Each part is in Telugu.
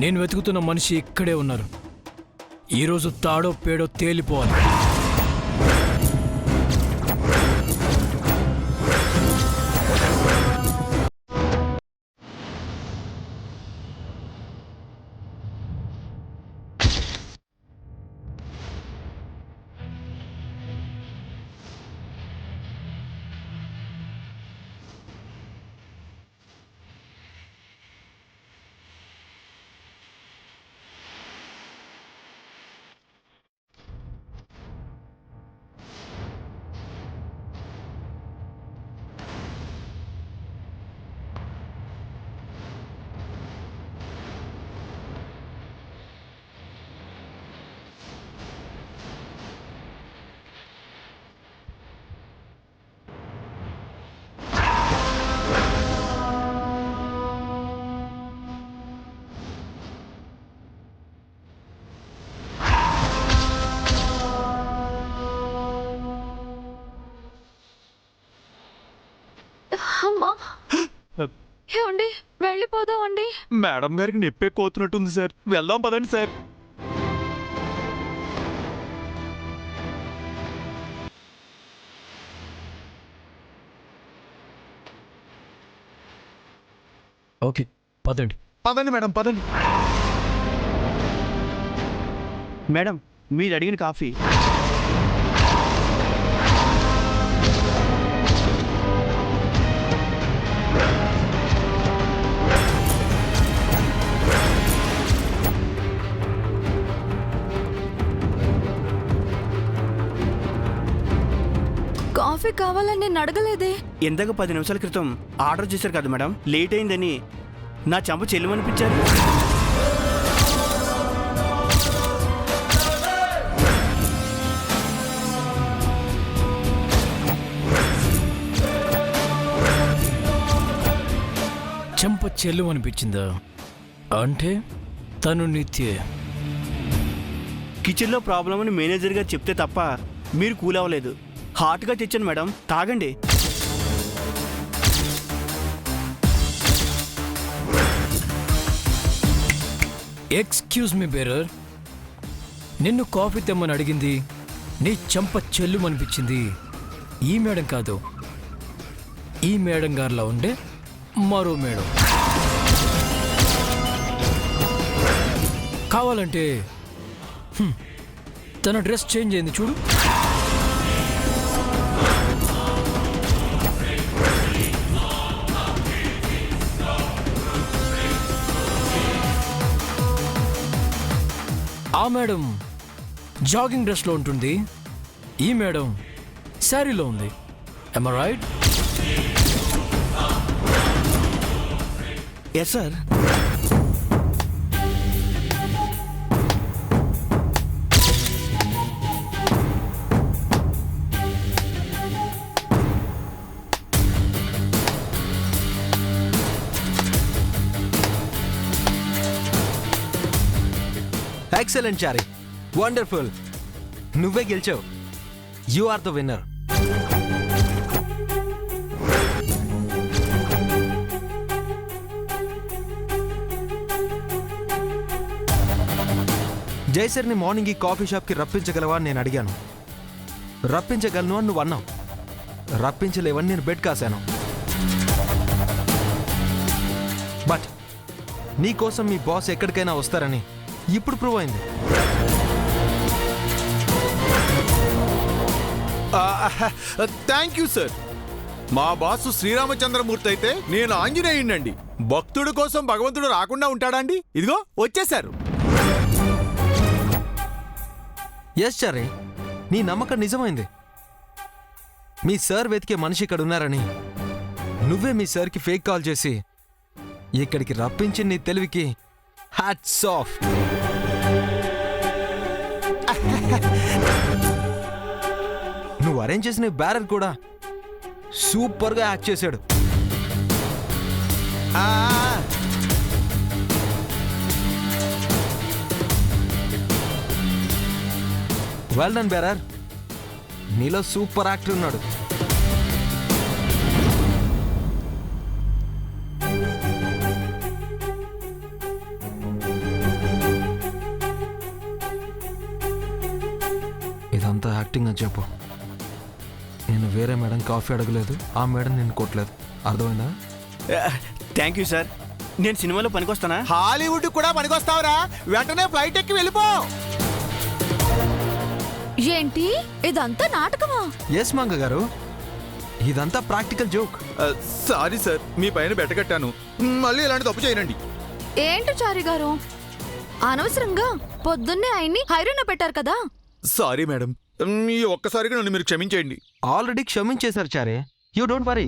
నేను వెతుకుతున్న మనిషి ఇక్కడే ఉన్నారు. ఈరోజు తాడో పేడో తేలిపోవాలి. అమ్మా, ఏమండి వెళ్ళిపోదాం అండి. మేడం గారికి నొప్పి కోతున్నట్టుంది సార్. వెళ్దాం పదండి సార్. ఓకే, పదండి. పదండి మేడం, పదండి. మేడం, మీరు అడిగిన కాఫీ. కాఫీ కావాలని నేను అడగలేదే. ఇందాక 10 నిమిషాల క్రితం ఆర్డర్ చేశారు కదా మేడం, లేట్ అయిందని నా చెంప చెల్లుమనిపించారు. చెంప చెల్లు అనిపించిందా? అంటే తను నిత్యే. కిచెన్లో ప్రాబ్లం అని మేనేజర్ గారు చెప్తే తప్ప మీరు కూల్ అవ్వలేదు. హాట్గా తెచ్చాను మేడం, తాగండి. ఎక్స్క్యూజ్ మీ బేరర్, నిన్ను కాఫీ తెమ్మని అడిగింది, నీ చెంప చెల్లు అనిపించింది ఈ మేడం కాదు, ఈ మేడం గారిలా ఉండే మరో మేడం. కావాలంటే తన డ్రెస్ చేంజ్ అయింది చూడు. ఆ మేడం జాగింగ్ డ్రెస్లో ఉంటుంది, ఈ మేడం శారీలో ఉంది. am I right? Yes sir. Excellent Chari, wonderful. నువ్వే గెలిచావు. You are the winner. జైసర్ని మార్నింగ్ ఈ కాఫీ షాప్కి రప్పించగలవా అని నేను అడిగాను. రప్పించగలను అని నువ్వు అన్నావు. రప్పించలేవని నేను బెడ్ కాశాను. బట్ నీకోసం మీ బాస్ ఎక్కడికైనా వస్తారని ఇప్పుడు ప్రూవ్ అయింది. Thank you sir. మా బాసు శ్రీరామచంద్రమూర్తి అయితే నేను ఆంజనేయుణ్ణండి. భక్తుడి కోసం భగవంతుడు రాకుండా ఉంటాడా అండి? ఇదిగో వచ్చేశారు. ఎస్ చారి, నీ నమ్మకం నిజమైంది. మీ సార్ వెతికే మనిషి ఇక్కడ ఉన్నారని నువ్వే మీ సార్కి ఫేక్ కాల్ చేసి ఇక్కడికి రప్పించి నీ తెలివికి హ్యాట్స్ ఆఫ్. నువ్వు అరేంజ్ చేసిన బ్యారర్ కూడా సూపర్గా యాక్ట్ చేశాడు. వెల్ డన్ బేరర్, నీలో సూపర్ యాక్టర్ ఉన్నాడు. అంతా యాక్టింగ్ అని చెప్పు. నేను వేరే మేడం కాఫీ అడగలేదు, ఆ మేడం నిన్ను కొట్టలేదు. అర్థమైందా? Thank you sir. నేను సినిమాలో పనికొస్తానా? హాలీవుడ్ కూడా పనికొస్తావురా, వెంటనే ఫ్లైట్ ఎక్కి వెళ్ళిపో. ఏంటి ఇదంతా నాటకమా? ఎస్ మంగ గారు, ఇదంతా ప్రాక్టికల్ జోక్. సారీ సార్, మీ పైన బెట్టగట్టాను. మళ్ళీ ఇలాంటి తప్పు చేయనండి. ఏంటి చారి గారు, అనవసరంగా పొద్దున్నే ఆయన్ని హైరాణ పెట్టారు కదా. సారీ మేడం, ఈ ఒక్కసారిగా నన్ను మీరు క్షమించేయండి. ఆల్రెడీ క్షమించేశారు చారే, you don't worry.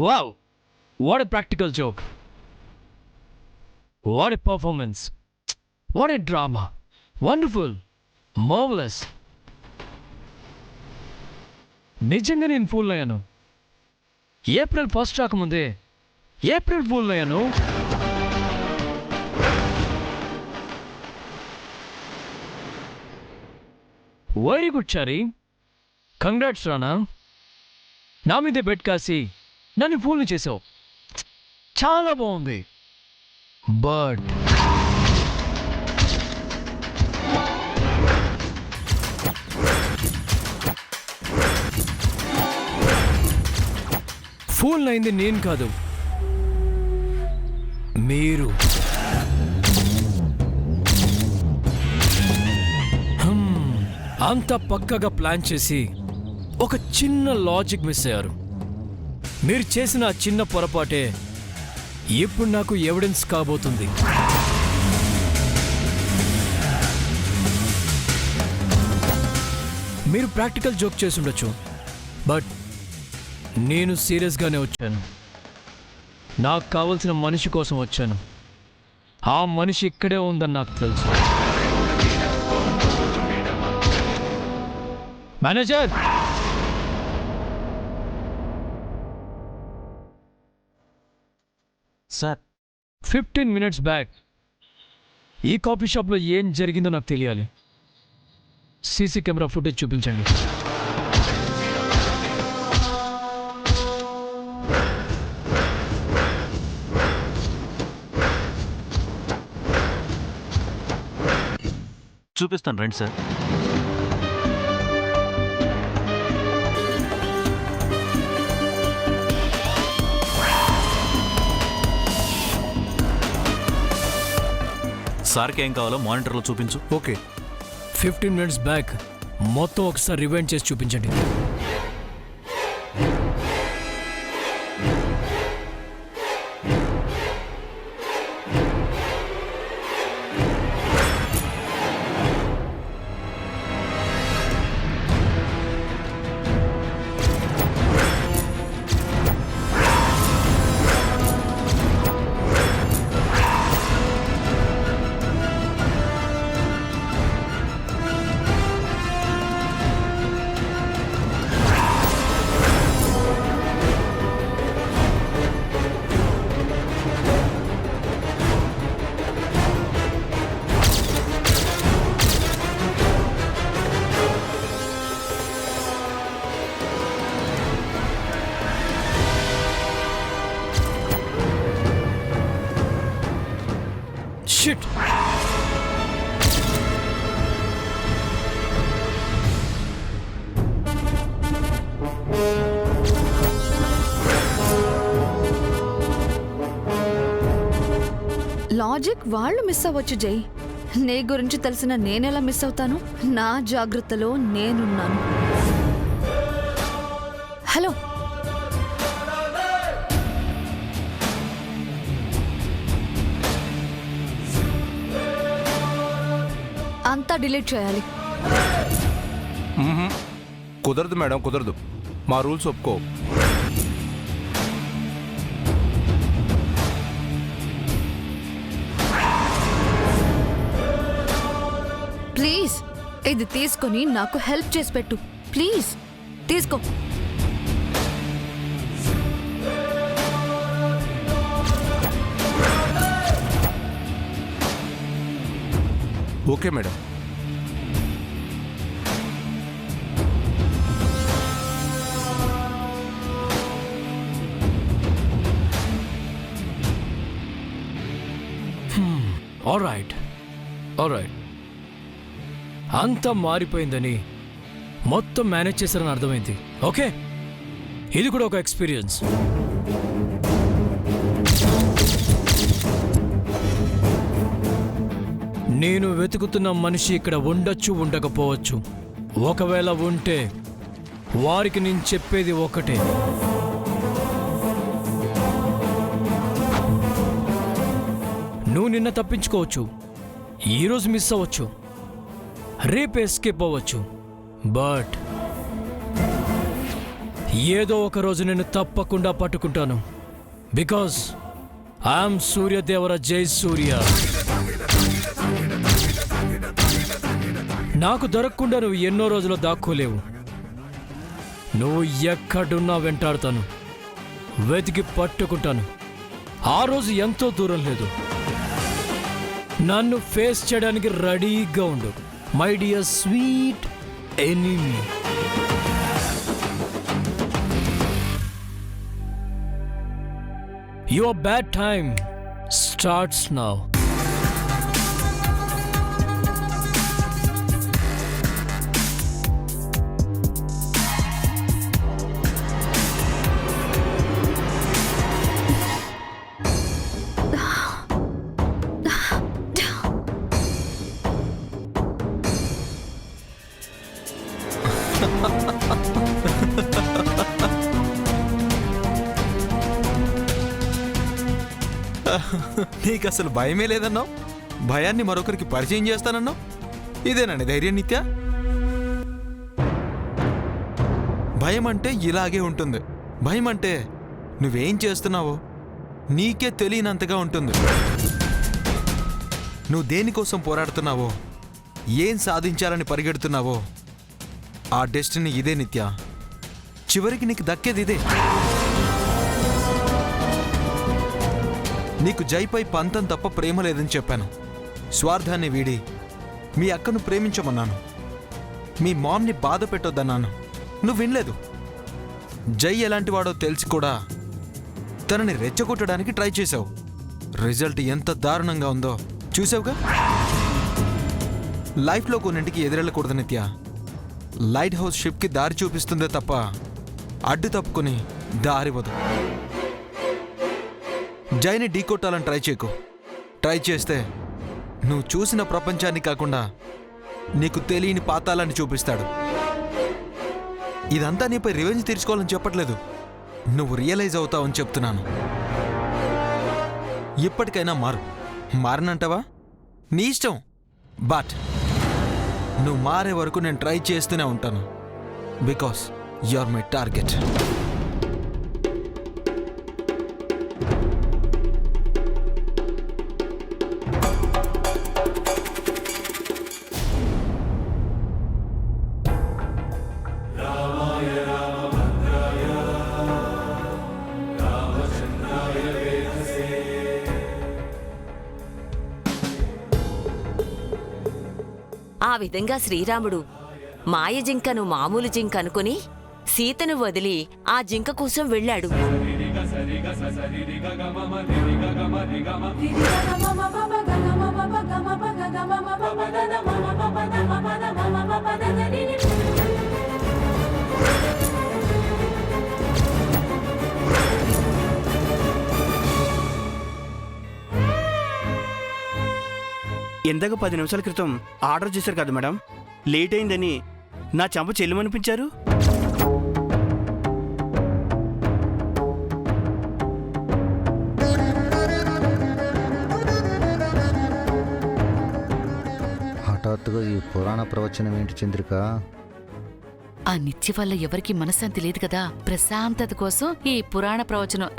Wow! What a practical joke. What a performance. What a drama. Wonderful. Marvelous. నిజంగా నేను ఫూల్ అయ్యాను. ఏప్రిల్ 1 రాకముందే ఏప్రిల్ ఫూల్ అయ్యాను. వెరీ గుడ్ చారీ, కంగ్రాట్స్ రానా. నా మీదే బెట్ కాసి నన్ను ఫూల్ని చేసావు. చాలా బాగుంది. బట్ ఫూల్ అయింది నేను కాదు, మీరు. అంత పక్కగా ప్లాన్ చేసి ఒక చిన్న లాజిక్ మిస్ అయ్యారు. మీరు చేసిన ఆ చిన్న పొరపాటే ఇప్పుడు నాకు ఎవిడెన్స్ కాబోతుంది. మీరు ప్రాక్టికల్ జోక్ చేసి ఉండొచ్చు, బట్ నేను సీరియస్గానే వచ్చాను. నాకు కావలసిన మనిషి కోసం వచ్చాను. ఆ మనిషి ఇక్కడే ఉందని నాకు తెలుసు. మేనేజర్, సార్ 15 minutes బ్యాక్ ఈ కాఫీ షాప్లో ఏం జరిగిందో నాకు తెలియాలి. సీసీ కెమెరా ఫుటేజ్ చూపించండి. చూపిస్తాను రండి సార్. సార్కి ఏం కావాలో మానిటర్లో చూపించు. ఓకే. 15 minutes బ్యాక్ మొత్తం ఒకసారి రివైండ్ చేసి చూపించండి. Shit! లాజిక్ వాళ్ళు మిస్ అవ్వచ్చు జై, నీ గురించి తెలిసిన నేనెలా మిస్ అవుతాను? నా జాగ్రత్తలో నేనున్నాను. హలో, అంతా డిలీట్ చేయాలి. కుదరదు మేడం, కుదరదు. మా రూల్స్ ఒప్పుకో. ఇది తీసుకొని నాకు హెల్ప్ చేసి పెట్టు ప్లీజ్. తీసుకో. Okay madam. ఆల్రైట్ ఆల్రైట్, అంతా మారిపోయిందని మొత్తం మేనేజ్ చేశారని అర్థమైంది. ఓకే, ఇది కూడా ఒక ఎక్స్పీరియన్స్. నేను వెతుకుతున్న మనిషి ఇక్కడ ఉండొచ్చు, ఉండకపోవచ్చు. ఒకవేళ ఉంటే వారికి నేను చెప్పేది ఒకటే, నువ్వు నిన్న తప్పించుకోవచ్చు, ఈరోజు మిస్ అవ్వచ్చు, రేపు ఎస్కేప్ అవ్వచ్చు, బట్ ఏదో ఒక రోజు నేను తప్పకుండా పట్టుకుంటాను. బికాస్ ఐఎమ్ సూర్యదేవర జై సూర్య. నాకు దొరకకుండా నువ్వు ఎన్నో రోజులు దాక్కోలేవు. నువ్వు ఎక్కడున్నా వెంటాడుతాను, వెతికి పట్టుకుంటాను. ఆ రోజు ఎంతో దూరం లేదు. నన్ను ఫేస్ చేయడానికి రెడీగా ఉండు my dear sweet enemy. Your bad time starts now. నీకు అసలు భయమే లేదన్నావు, భయాన్ని మరొకరికి పరిచయం చేస్తానన్నావు. ఇదేనండి ధైర్యం నిత్య? భయం అంటే ఇలాగే ఉంటుంది. భయం అంటే నువ్వేం చేస్తున్నావో నీకే తెలియనంతగా ఉంటుంది. నువ్వు దేనికోసం పోరాడుతున్నావో, ఏం సాధించాలని పరిగెడుతున్నావో ఆ డెస్టినీ ఇదే నిత్య. చివరికి నీకు దక్కేది ఇదే. నీకు జైపై పంతం తప్ప ప్రేమ లేదని చెప్పాను. స్వార్థాన్ని వీడి మీ అక్కను ప్రేమించమన్నాను. మీ మామ్ని బాధ పెట్టొద్దన్నాను. నువ్వు వినలేదు. జై ఎలాంటి వాడో తెలిసి కూడా తనని రెచ్చగొట్టడానికి ట్రై చేశావు. రిజల్ట్ ఎంత దారుణంగా ఉందో చూసావుగా. లైఫ్లో కొన్నింటికి ఎదురెళ్ళకూడదు నిత్య. లైట్ హౌస్ షిప్కి దారి చూపిస్తుందే తప్ప అడ్డు తప్పుకొని దారివ్వదు. జైని ఢీకొట్టాలని ట్రై చేయకు. ట్రై చేస్తే నువ్వు చూసిన ప్రపంచాన్ని కాకుండా నీకు తెలియని పాతాలని చూపిస్తాడు. ఇదంతా నీపై రివెంజ్ తీర్చుకోవాలని చెప్పట్లేదు, నువ్వు రియలైజ్ అవుతావని చెప్తున్నాను. ఇప్పటికైనా మారనంటావా? నీ ఇష్టం. బట్ నువ్వు మారే వరకు నేను ట్రై చేస్తూనే ఉంటాను. Because you are my target. ఆ విధంగా శ్రీరాముడు మాయ జింకను మామూలు జింక అనుకుని సీతను వదిలి ఆ జింక కోసం వెళ్ళాడు. ఇందాక 10 నిమిషాల క్రితం ఆర్డర్ చేశారు కదా మేడం, లేట్ అయిందని నా చెంప చెల్లుమనిపించారు. హఠాత్తుగా ఈ పురాణ ప్రవచనం ఏంటి చంద్రిక? ఆ నిత్య వల్ల ఎవరికి మనశ్శాంతి లేదు కదా, ప్రశాంతత కోసం ఈ పురాణ ప్రవచనం.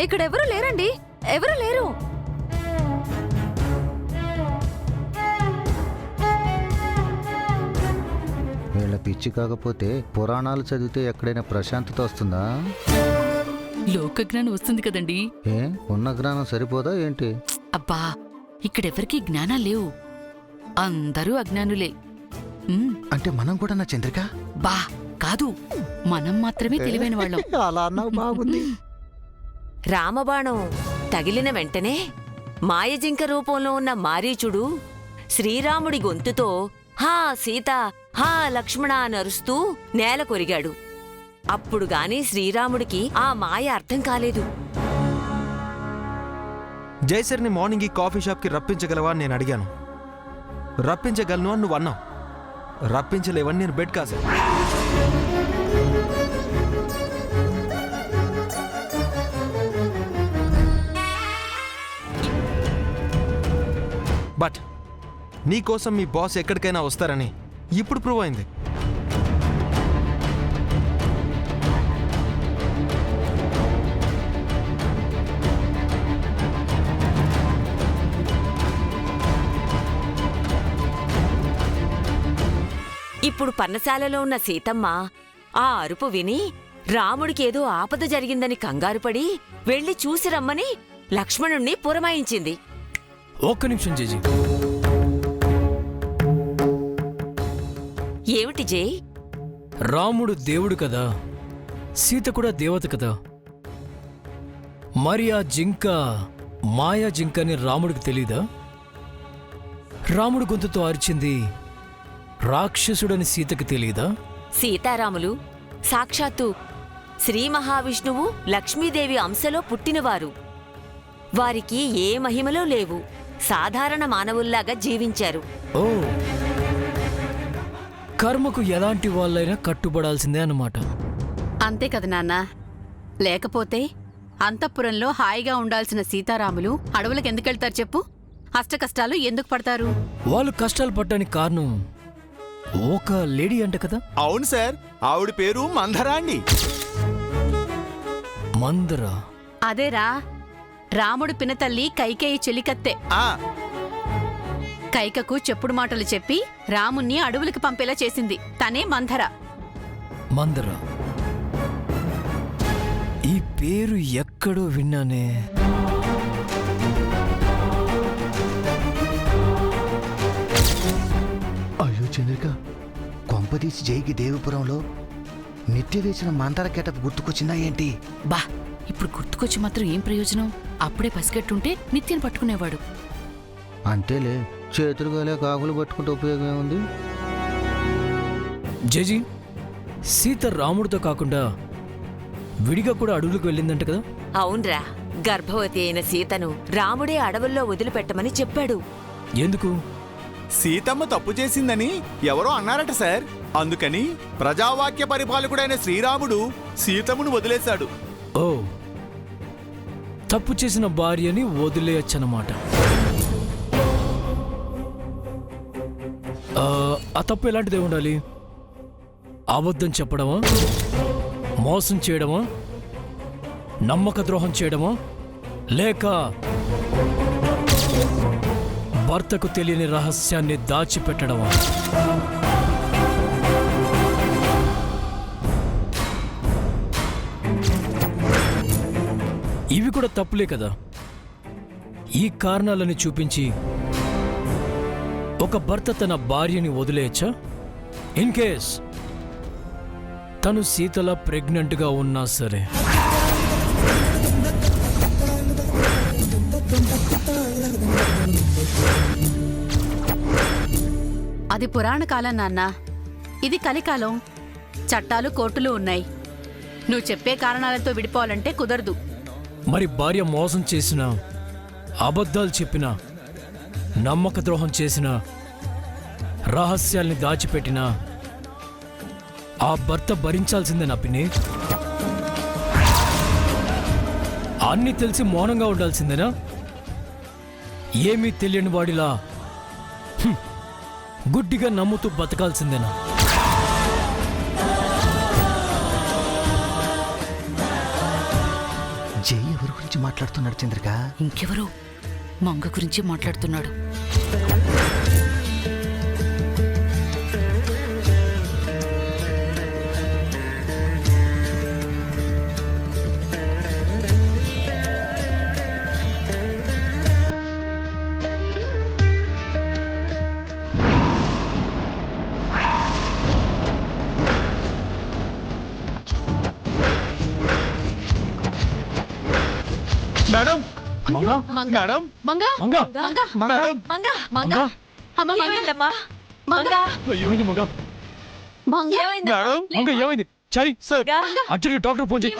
ఇక్కడ ఎవరు లేరండి, ఎవరు లేరు. వీళ్ళ పిచ్చి కాకపోతే పురాణాలు చదివితే ఎక్కడైనా ప్రశాంతత వస్తుందా? లోకజ్ఞానం వస్తుంది కదండి. ఏ ఉన్న జ్ఞానం సరిపోదా ఏంటి? అబ్బా, ఇక్కడెవరికీ జ్ఞానాలు లేవు, అందరూ అజ్ఞానులే. అంటే మనం కూడా నా చంద్రిక? బా కాదు, మనం మాత్రమే తెలివైన వాళ్ళం. అలా అన్నావు, బాగుంది. రామబాణం తగిలిన వెంటనే మాయజింక రూపంలో ఉన్న మారీచుడు శ్రీరాముడి గొంతుతో హా సీత, హా లక్ష్మణ అని అరుస్తూ నేల కొరిగాడు. అప్పుడు గాని శ్రీరాముడికి ఆ మాయ అర్థం కాలేదు. జైసర్ని మార్నింగ్ ఈ కాఫీ షాప్కి రప్పించగలవా అని నేను అడిగాను. రప్పించగలను అని నువ్వు అన్నావు. రప్పించలేవని నేను బెడ్ కాసా. బట్ నీకోసం మీ బాస్ ఎక్కడికైనా వస్తారని ఇప్పుడు ప్రూవ్ అయింది. ఇప్పుడు పన్నశాలలో ఉన్న సీతమ్మ ఆ అరుపు విని రాముడికేదో ఆపద జరిగిందని కంగారుపడి వెళ్లి చూసి రమ్మని లక్ష్మణుణ్ణి పురమాయించింది. ఒక్క నిమిషం జేజీ. ఏమిటి జై? రాముడు దేవుడు కదా, సీత కూడా దేవత కదా. మరి ఆ జింక మాయా జింకని రాముడికి తెలీదా? రాముడు గొంతుతో అరిచింది రాక్షసుడని సీతకి తెలీదా? సీతారాములు సాక్షాత్తు శ్రీ మహావిష్ణువు లక్ష్మీదేవి అంశలో పుట్టినవారు. వారికి ఏ మహిమలో లేవు, సాధారణ మానవుల్లాగా జీవించారు. ఓ, కర్మకు ఎలాంటి వాళ్ళైనా కట్టుబడాల్సిందే అన్నమాట. అంతే కదా నాన్న. లేకపోతే అంతఃపురంలో హాయిగా ఉండాల్సిన సీతారాములు అడవులకు ఎందుకెళ్తారు చెప్పు? అష్టకష్టాలు ఎందుకు పడతారు? వాళ్ళు కష్టాలు పడ్డానికి కారణం ఒక లేడీ అంట కదా? అవును సార్, ఆవిడ పేరు మంధరా అండి. మందర? అదేరా, రాముడు పినతల్లి కైకేయి చెలికత్తె. ఆ, కైకకు చెప్పుడు మాటలు చెప్పి రాముణ్ణి అడవులకు పంపేలా చేసింది తనే మంధర. మందర, ఈ పేరు ఎక్కడో విన్నానే. అయ్యో చంద్రిక, కొంపదీసి జైకి దేవిపురంలో నిత్య వేసిన మంతర కెటప్ గుర్తుకొచ్చిందా ఏంటి? బా, ఇప్పుడు గుర్తుకొచ్చి మాత్రం ఏం ప్రయోజనం? అప్పుడే పసిగట్టుంటే నిత్యను పట్టుకునేవాడు. అంతేలే, చేతులు గాలే కాకులు పట్టుకుంటే ఉపయోగం ఏముంది? జేజీ, సీత రాముడితో కాకుండా విడిగా కూడా అడవులకు వెళ్ళిందంట కదా? అవునరా, గర్భవతి అయిన సీతను రాముడే అడవుల్లో వదిలిపెట్టమని చెప్పాడు. ఎందుకు? సీతమ్మ తప్పు చేసిందని ఎవరో అన్నారట సార్. అందుకని ప్రజావాక్య పరిపాలకుడైన శ్రీరాముడు సీతమ్మను వదిలేశాడు. ఓ, తప్పు చేసిన భార్యని వదిలేయచ్చన్నమాట. ఆ తప్పు ఎలాంటిదే ఉండాలి? అబద్ధం చెప్పడమా, మోసం చేయడమా, నమ్మక ద్రోహం చేయడమా, లేక భర్తకు తెలియని రహస్యాన్ని దాచిపెట్టడమా? ఇవి కూడా తప్పులే కదా. ఈ కారణాలని చూపించి ఒక భర్త తన భార్యని వదిలేయచ్చా? ఇన్ కేస్ తను సీతలా ప్రెగ్నెంట్గా ఉన్నా సరే. అది పురాణ కాలం నాన్న, ఇది కలికాలం. చట్టాలు కోర్టులు ఉన్నాయి. నువ్వు చెప్పే కారణాలతో విడిపోవాలంటే కుదరదు. మరి భార్య మోసం చేసినా, అబద్ధాలు చెప్పినా, నమ్మక ద్రోహం చేసినా, రహస్యాల్ని దాచిపెట్టినా ఆ భర్త భరించాల్సిందే నా పిన్ని. అన్నీ తెలిసి మౌనంగా ఉండాల్సిందేనా? ఏమీ తెలియని వాడిలా గుడ్డిగా నమ్ముతూ బతకాల్సిందేనా? గురించి మాట్లాడుతున్నాడు చంద్రిక. ఇంకెవరు మంగ గురించి మాట్లాడుతున్నాడు. మేడం మేడం మంగ మేడం ఏమైంది మేడం ఏమైంది చాయ్ సార్ అర్జున్ డాక్టర్ ఫోన్ చేయి